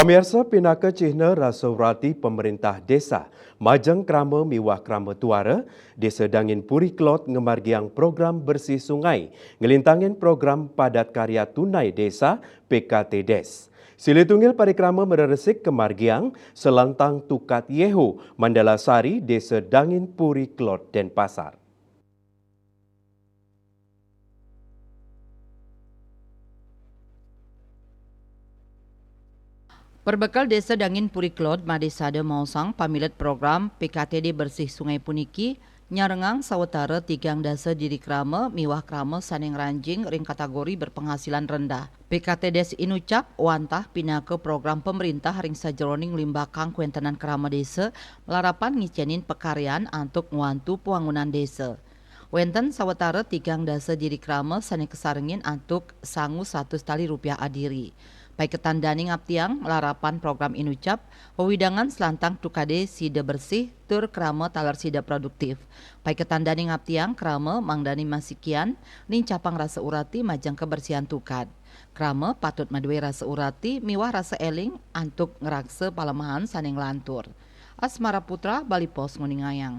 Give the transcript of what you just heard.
Pamirsa Pinaka Cihna Rasaurati Pemerintah Desa Majang Krama Miwah Krama Tuara Desa Dangin Puri Klot ngemargiang program bersih sungai ngelintangin program padat karya tunai desa PKT Des. Sili tunggil parikrama mereresik kemargiang selantang tukat Yeho Mandalasari Desa Dangin Puri Klot Denpasar. Perbekal Desa Dangin Puri Klot, Madesada Mausang, pamilet program PKTD Bersih Sungai Puniki, nyarengang sawetara tigang dasa diri krama, miwah krama saneng ranjing ring kategori berpenghasilan rendah. PKTDes inucap wantah pinake program pemerintah ring sajeroning limbakang kuentenan krama desa, melarapan ngicenin pekaryan antuk nguantu puangunan desa. Wenten sawetara tigang dasa diri krama saneng kesarengin antuk sangu 100 tali rupiah adiri. Baik ketandani ngaptiang larapan program inucap wewidangan selantang tukade sida bersih tur krama talar sida produktif. Baik ketandani ngaptiang krama mangdani masikian ning capang rasa urati majang kebersihan tukad. Krama patut madue rasa urati miwah rasa eling antuk ngerakse palemahan saneng lantur. Asmara Putra, Bali Pos Nguningayang.